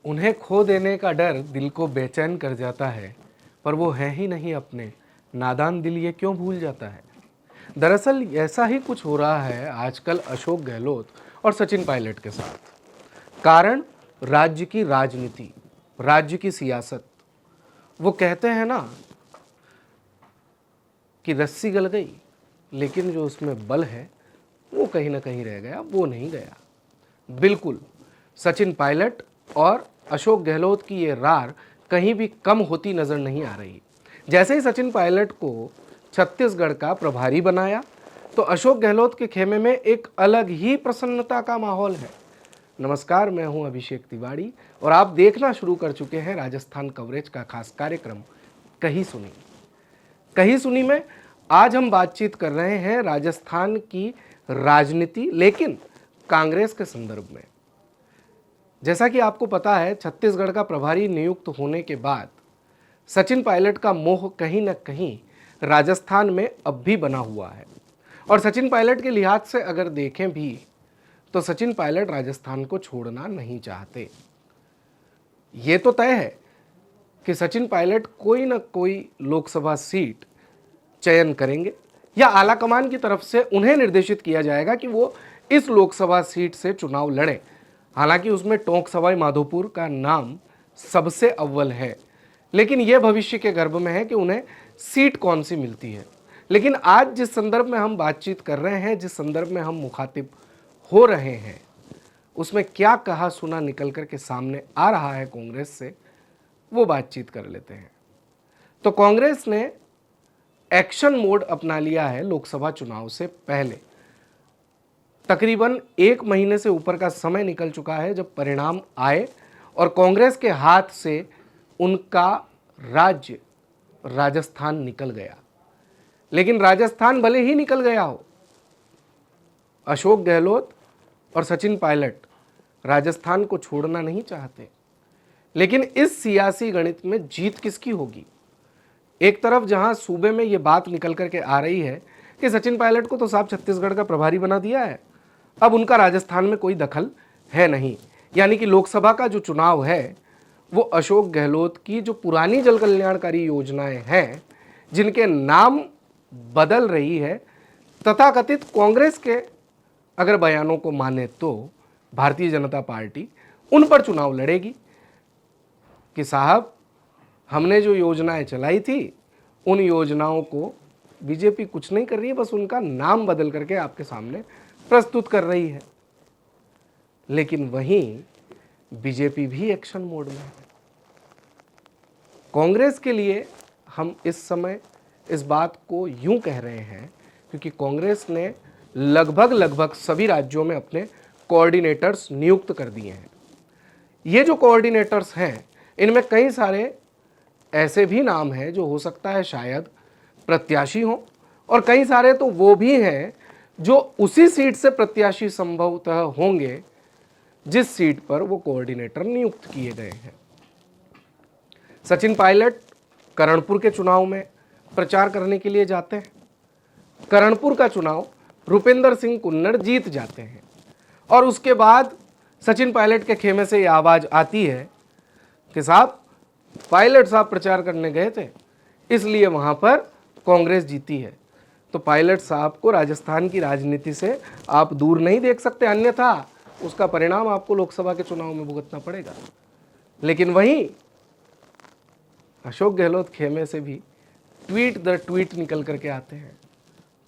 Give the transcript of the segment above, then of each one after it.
उन्हें खो देने का डर दिल को बेचैन कर जाता है, पर वो है ही नहीं अपने, नादान दिल ये क्यों भूल जाता है। दरअसल ऐसा ही कुछ हो रहा है आजकल अशोक गहलोत और सचिन पायलट के साथ। कारण राज्य की राजनीति, राज्य की सियासत। वो कहते हैं ना कि रस्सी गल गई, लेकिन जो उसमें बल है वो कहीं ना कहीं रह गया, वो नहीं गया। बिल्कुल सचिन पायलट और अशोक गहलोत की ये रार कहीं भी कम होती नजर नहीं आ रही। जैसे ही सचिन पायलट को छत्तीसगढ़ का प्रभारी बनाया तो अशोक गहलोत के खेमे में एक अलग ही प्रसन्नता का माहौल है। नमस्कार, मैं हूं अभिषेक तिवारी और आप देखना शुरू कर चुके हैं राजस्थान कवरेज का खास कार्यक्रम कहीं सुनी। कहीं सुनी में आज हम बातचीत कर रहे हैं राजस्थान की राजनीति, लेकिन कांग्रेस के संदर्भ में। जैसा कि आपको पता है, छत्तीसगढ़ का प्रभारी नियुक्त होने के बाद सचिन पायलट का मोह कहीं न कहीं राजस्थान में अब भी बना हुआ है। और सचिन पायलट के लिहाज से अगर देखें भी तो सचिन पायलट राजस्थान को छोड़ना नहीं चाहते। ये तो तय है कि सचिन पायलट कोई ना कोई लोकसभा सीट चयन करेंगे या आलाकमान की तरफ से उन्हें निर्देशित किया जाएगा कि वो इस लोकसभा सीट से चुनाव लड़ें। हालांकि उसमें टोंक सवाई माधोपुर का नाम सबसे अव्वल है, लेकिन यह भविष्य के गर्भ में है कि उन्हें सीट कौन सी मिलती है। लेकिन आज जिस संदर्भ में हम बातचीत कर रहे हैं, जिस संदर्भ में हम मुखातिब हो रहे हैं, उसमें क्या कहा सुना निकल कर के सामने आ रहा है कांग्रेस से, वो बातचीत कर लेते हैं। तो कांग्रेस ने एक्शन मोड अपना लिया है लोकसभा चुनाव से पहले। तकरीबन 1 महीने से ऊपर का समय निकल चुका है जब परिणाम आए और कांग्रेस के हाथ से उनका राज्य राजस्थान निकल गया। लेकिन राजस्थान भले ही निकल गया हो, अशोक गहलोत और सचिन पायलट राजस्थान को छोड़ना नहीं चाहते। लेकिन इस सियासी गणित में जीत किसकी होगी? एक तरफ जहां सूबे में यह बात निकल करके आ रही है कि सचिन पायलट को तो साहब छत्तीसगढ़ का प्रभारी बना दिया है, अब उनका राजस्थान में कोई दखल है नहीं। यानी कि लोकसभा का जो चुनाव है वो अशोक गहलोत की जो पुरानी जल कल्याणकारी योजनाएं हैं, जिनके नाम बदल रही है, तथाकथित कांग्रेस के अगर बयानों को माने तो भारतीय जनता पार्टी उन पर चुनाव लड़ेगी कि साहब हमने जो योजनाएं चलाई थी उन योजनाओं को बीजेपी कुछ नहीं कर रही है, बस उनका नाम बदल करके आपके सामने प्रस्तुत कर रही है। लेकिन वहीं बीजेपी भी एक्शन मोड में है। कांग्रेस के लिए हम इस समय इस बात को यूं कह रहे हैं क्योंकि कांग्रेस ने लगभग सभी राज्यों में अपने कोऑर्डिनेटर्स नियुक्त कर दिए हैं। ये जो कोऑर्डिनेटर्स हैं, इनमें कई सारे ऐसे भी नाम हैं जो हो सकता है शायद प्रत्याशी हों, और कई सारे तो वो भी हैं जो उसी सीट से प्रत्याशी संभवतः होंगे जिस सीट पर वो कोऑर्डिनेटर नियुक्त किए गए हैं। सचिन पायलट करणपुर के चुनाव में प्रचार करने के लिए जाते हैं। करणपुर का चुनाव रुपेंद्र सिंह कुन्नड़ जीत जाते हैं और उसके बाद सचिन पायलट के खेमे से ये आवाज आती है कि साहब पायलट साहब प्रचार करने गए थे, इसलिए वहां पर कांग्रेस जीती है। तो पायलट साहब को राजस्थान की राजनीति से आप दूर नहीं देख सकते, अन्यथा उसका परिणाम आपको लोकसभा के चुनाव में भुगतना पड़ेगा। लेकिन वहीं अशोक गहलोत खेमे से भी ट्वीट दर ट्वीट निकल करके आते हैं।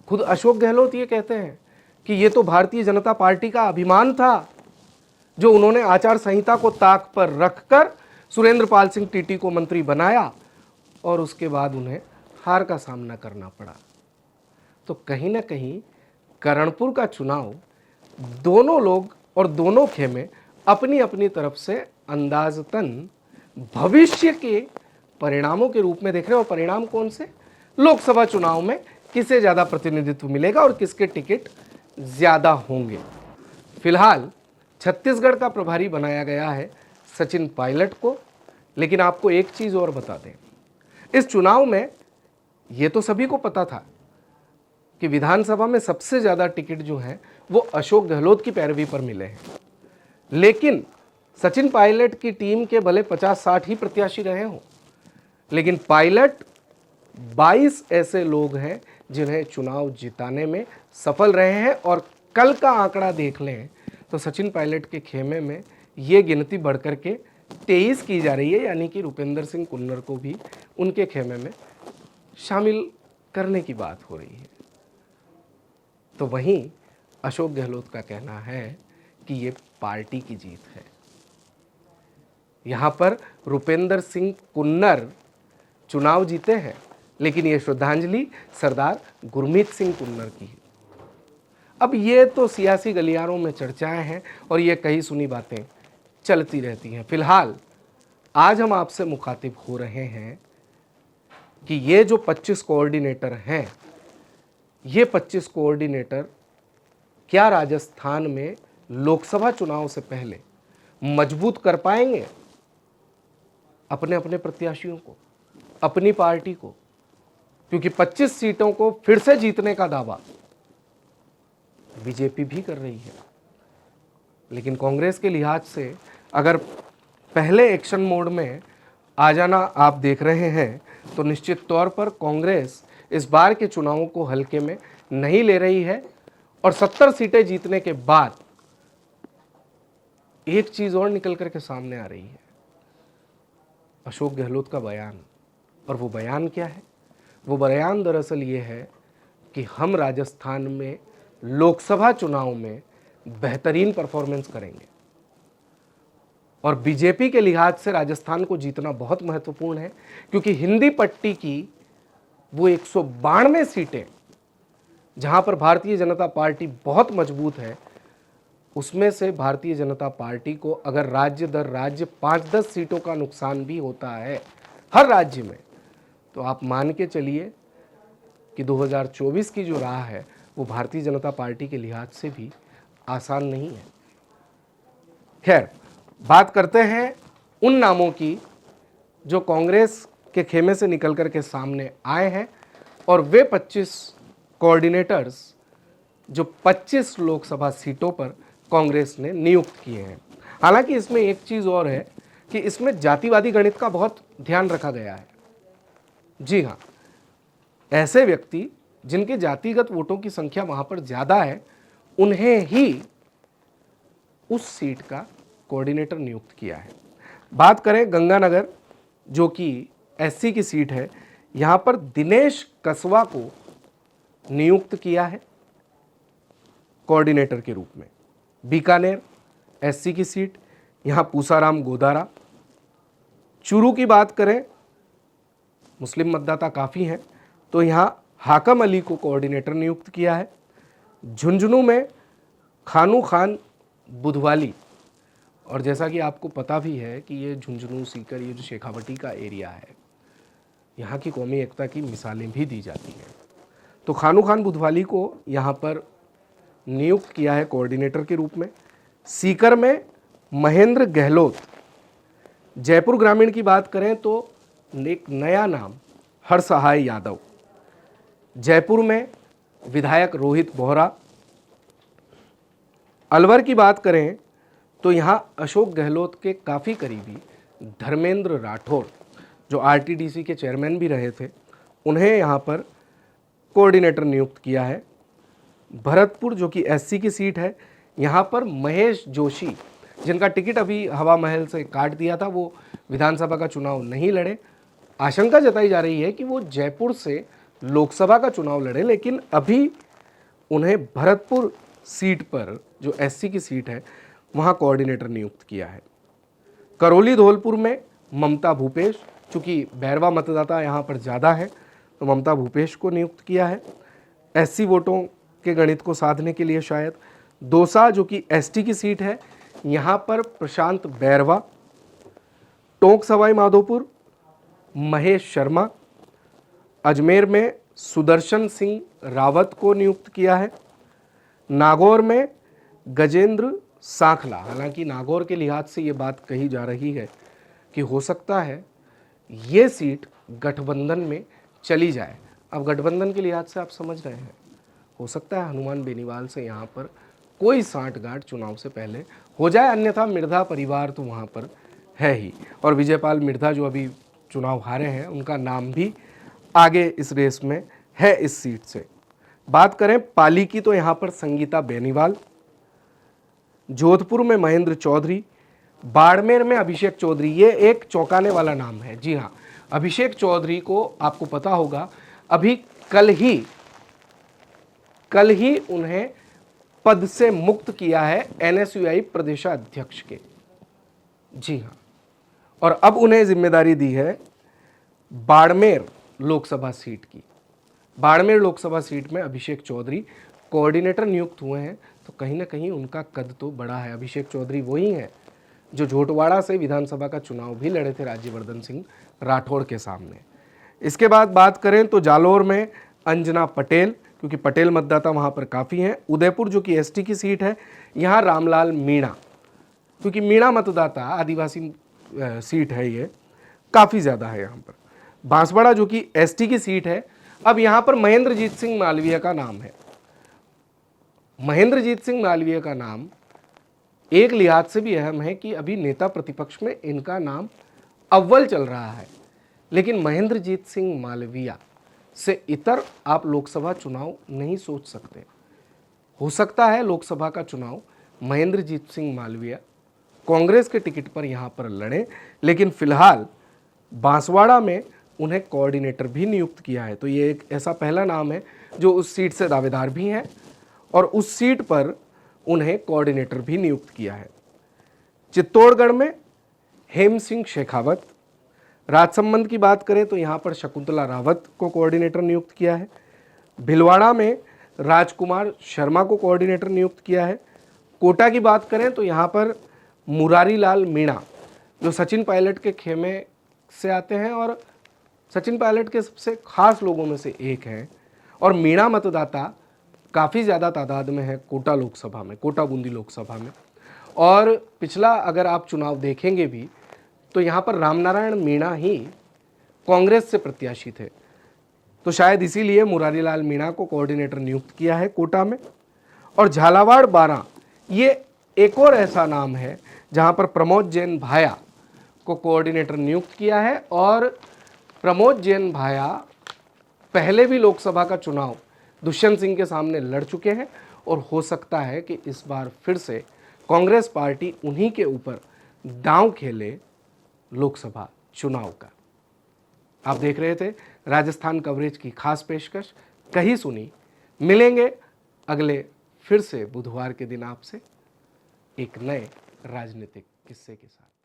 खुद अशोक गहलोत ये कहते हैं कि ये तो भारतीय जनता पार्टी का अभिमान था जो उन्होंने आचार संहिता को ताक पर रखकर सुरेंद्र पाल सिंह टीटी को मंत्री बनाया और उसके बाद उन्हें हार का सामना करना पड़ा। तो कहीं ना कहीं करणपुर का चुनाव दोनों लोग और दोनों खेमे अपनी अपनी तरफ से अंदाजतन भविष्य के परिणामों के रूप में देख रहे हैं। और परिणाम कौन से? लोकसभा चुनाव में किसे ज़्यादा प्रतिनिधित्व मिलेगा और किसके टिकट ज़्यादा होंगे। फिलहाल छत्तीसगढ़ का प्रभारी बनाया गया है सचिन पायलट को। लेकिन आपको एक चीज़ और बता दें, इस चुनाव में ये तो सभी को पता था कि विधानसभा में सबसे ज़्यादा टिकट जो हैं वो अशोक गहलोत की पैरवी पर मिले हैं। लेकिन सचिन पायलट की टीम के भले 50-60 ही प्रत्याशी रहे हों, लेकिन पायलट 22 ऐसे लोग हैं जिन्हें चुनाव जिताने में सफल रहे हैं। और कल का आंकड़ा देख लें तो सचिन पायलट के खेमे में ये गिनती बढ़कर के 23 की जा रही है, यानी कि रुपेंद्र सिंह कुन्नर को भी उनके खेमे में शामिल करने की बात हो रही है। तो वहीं अशोक गहलोत का कहना है कि ये पार्टी की जीत है। यहां पर रुपेंद्र सिंह कुन्नर चुनाव जीते हैं, लेकिन ये श्रद्धांजलि सरदार गुरमीत सिंह कुन्नर की है। अब ये तो सियासी गलियारों में चर्चाएं हैं और ये कई सुनी बातें चलती रहती हैं। फिलहाल आज हम आपसे मुखातिब हो रहे हैं कि ये जो 25 कोऑर्डिनेटर हैं, ये 25 कोऑर्डिनेटर क्या राजस्थान में लोकसभा चुनाव से पहले मजबूत कर पाएंगे अपने अपने प्रत्याशियों को, अपनी पार्टी को? क्योंकि 25 सीटों को फिर से जीतने का दावा बीजेपी भी कर रही है, लेकिन कांग्रेस के लिहाज से अगर पहले एक्शन मोड में आ जाना आप देख रहे हैं, तो निश्चित तौर पर कांग्रेस इस बार के चुनावों को हल्के में नहीं ले रही है। और 70 सीटें जीतने के बाद एक चीज और निकल करके सामने आ रही है, अशोक गहलोत का बयान। और वो बयान क्या है? वो बयान दरअसल ये है कि हम राजस्थान में लोकसभा चुनाव में बेहतरीन परफॉर्मेंस करेंगे। और बीजेपी के लिहाज से राजस्थान को जीतना बहुत महत्वपूर्ण है, क्योंकि हिंदी पट्टी की वो 192 सीटें जहां पर भारतीय जनता पार्टी बहुत मजबूत है, उसमें से भारतीय जनता पार्टी को अगर राज्य दर राज्य 5-10 सीटों का नुकसान भी होता है हर राज्य में, तो आप मान के चलिए कि 2024 की जो राह है वो भारतीय जनता पार्टी के लिहाज से भी आसान नहीं है। खैर, बात करते हैं उन नामों की जो कांग्रेस के खेमे से निकल कर के सामने आए हैं, और वे 25 कोऑर्डिनेटर्स जो 25 लोकसभा सीटों पर कांग्रेस ने नियुक्त किए हैं। हालांकि इसमें एक चीज और है कि इसमें जातिवादी गणित का बहुत ध्यान रखा गया है। जी हाँ, ऐसे व्यक्ति जिनके जातिगत वोटों की संख्या वहां पर ज्यादा है, उन्हें ही उस सीट का कोऑर्डिनेटर नियुक्त किया है। बात करें गंगानगर, जो कि एससी की सीट है, यहां पर दिनेश कसवा को नियुक्त किया है कोऑर्डिनेटर के रूप में। बीकानेर एससी की सीट, यहां पूसाराम गोदारा। चूरू की बात करें, मुस्लिम मतदाता काफ़ी हैं, तो यहां हाकम अली को कोऑर्डिनेटर नियुक्त किया है। झुंझुनू में खानू खान बुधवाली, और जैसा कि आपको पता भी है कि ये झुंझुनू सीकर ये जो शेखावटी का एरिया है, यहाँ की कौमी एकता की मिसालें भी दी जाती हैं। तो खानू खान बुधवाली को यहाँ पर नियुक्त किया है कोऑर्डिनेटर के रूप में। सीकर में महेंद्र गहलोत। जयपुर ग्रामीण की बात करें तो एक नया नाम हरसहाय यादव। जयपुर में विधायक रोहित बोहरा। अलवर की बात करें तो यहाँ अशोक गहलोत के काफ़ी करीबी धर्मेंद्र राठौर, जो आरटीडीसी के चेयरमैन भी रहे थे, उन्हें यहाँ पर कोऑर्डिनेटर नियुक्त किया है। भरतपुर, जो कि एससी की सीट है, यहाँ पर महेश जोशी, जिनका टिकट अभी हवा महल से काट दिया था, वो विधानसभा का चुनाव नहीं लड़े। आशंका जताई जा रही है कि वो जयपुर से लोकसभा का चुनाव लड़े, लेकिन अभी उन्हें भरतपुर सीट पर, जो एससी की सीट है, वहाँ कोऑर्डिनेटर नियुक्त किया है। करौली धौलपुर में ममता भूपेश, चूँकि बैरवा मतदाता यहाँ पर ज़्यादा है, तो ममता भूपेश को नियुक्त किया है एससी वोटों के गणित को साधने के लिए शायद। दौसा, जो कि एसटी की सीट है, यहाँ पर प्रशांत बैरवा। टोंक सवाई माधोपुर महेश शर्मा। अजमेर में सुदर्शन सिंह रावत को नियुक्त किया है। नागौर में गजेंद्र सांखला। हालांकि नागौर के लिहाज से ये बात कही जा रही है कि हो सकता है ये सीट गठबंधन में चली जाए। अब गठबंधन के लिहाज से आप समझ रहे हैं, हो सकता है हनुमान बेनीवाल से यहाँ पर कोई सांठगांठ चुनाव से पहले हो जाए, अन्यथा मिर्धा परिवार तो वहाँ पर है ही। और विजयपाल मिर्धा जो अभी चुनाव हारे हैं, उनका नाम भी आगे इस रेस में है इस सीट से। बात करें पाली की तो यहाँ पर संगीता बेनीवाल, जोधपुर में महेंद्र चौधरी, बाड़मेर में अभिषेक चौधरी। ये एक चौंकाने वाला नाम है। जी हाँ, अभिषेक चौधरी को आपको पता होगा अभी कल ही उन्हें पद से मुक्त किया है एनएसयूआई प्रदेशाध्यक्ष के। जी हाँ, और अब उन्हें जिम्मेदारी दी है बाड़मेर लोकसभा सीट की। बाड़मेर लोकसभा सीट में अभिषेक चौधरी कोऑर्डिनेटर नियुक्त हुए हैं, तो कहीं ना कहीं उनका कद तो बड़ा है। अभिषेक चौधरी वही हैं जो झोटवाड़ा से विधानसभा का चुनाव भी लड़े थे राज्यवर्धन सिंह राठौड़ के सामने। इसके बाद बात करें तो जालोर में अंजना पटेल, क्योंकि पटेल मतदाता वहाँ पर काफ़ी हैं। उदयपुर जो कि एसटी की सीट है, यहाँ रामलाल मीणा, क्योंकि मीणा मतदाता आदिवासी सीट है, ये काफ़ी ज़्यादा है यहाँ पर। बांसवाड़ा जो कि एसटी की सीट है, अब यहाँ पर महेंद्रजीत सिंह मालवीय का नाम है। महेंद्रजीत सिंह मालवीय का नाम एक लिहाज से भी अहम है कि अभी नेता प्रतिपक्ष में इनका नाम अव्वल चल रहा है, लेकिन महेंद्रजीत सिंह मालवीय से इतर आप लोकसभा चुनाव नहीं सोच सकते। हो सकता है लोकसभा का चुनाव महेंद्रजीत सिंह मालवीय कांग्रेस के टिकट पर यहाँ पर लड़े, लेकिन फिलहाल बांसवाड़ा में उन्हें कोऑर्डिनेटर भी नियुक्त किया है। तो ये एक ऐसा पहला नाम है जो उस सीट से दावेदार भी हैं और उस सीट पर उन्हें कोऑर्डिनेटर भी नियुक्त किया है। चित्तौड़गढ़ में हेम सिंह शेखावत। राजसमंद की बात करें तो यहाँ पर शकुंतला रावत को कोऑर्डिनेटर नियुक्त किया है। भिलवाड़ा में राजकुमार शर्मा को कोऑर्डिनेटर नियुक्त किया है। कोटा की बात करें तो यहाँ पर मुरारी लाल मीणा, जो सचिन पायलट के खेमे से आते हैं और सचिन पायलट के सबसे खास लोगों में से एक हैं, और मीणा मतदाता काफ़ी ज़्यादा तादाद में है कोटा लोकसभा में, कोटा बूंदी लोकसभा में। और पिछला अगर आप चुनाव देखेंगे भी तो यहाँ पर रामनारायण मीणा ही कांग्रेस से प्रत्याशी थे, तो शायद इसीलिए मुरारी लाल मीणा को कोऑर्डिनेटर नियुक्त किया है कोटा में। और झालावाड़ 12 ये एक और ऐसा नाम है जहाँ पर प्रमोद जैन भाया को कोऑर्डिनेटर नियुक्त किया है, और प्रमोद जैन भाया पहले भी लोकसभा का चुनाव दुष्यंत सिंह के सामने लड़ चुके हैं, और हो सकता है कि इस बार फिर से कांग्रेस पार्टी उन्हीं के ऊपर दांव खेले लोकसभा चुनाव का। आप देख रहे थे राजस्थान कवरेज की खास पेशकश, कहीं सुनी। मिलेंगे अगले फिर से बुधवार के दिन आपसे एक नए राजनीतिक किस्से के साथ।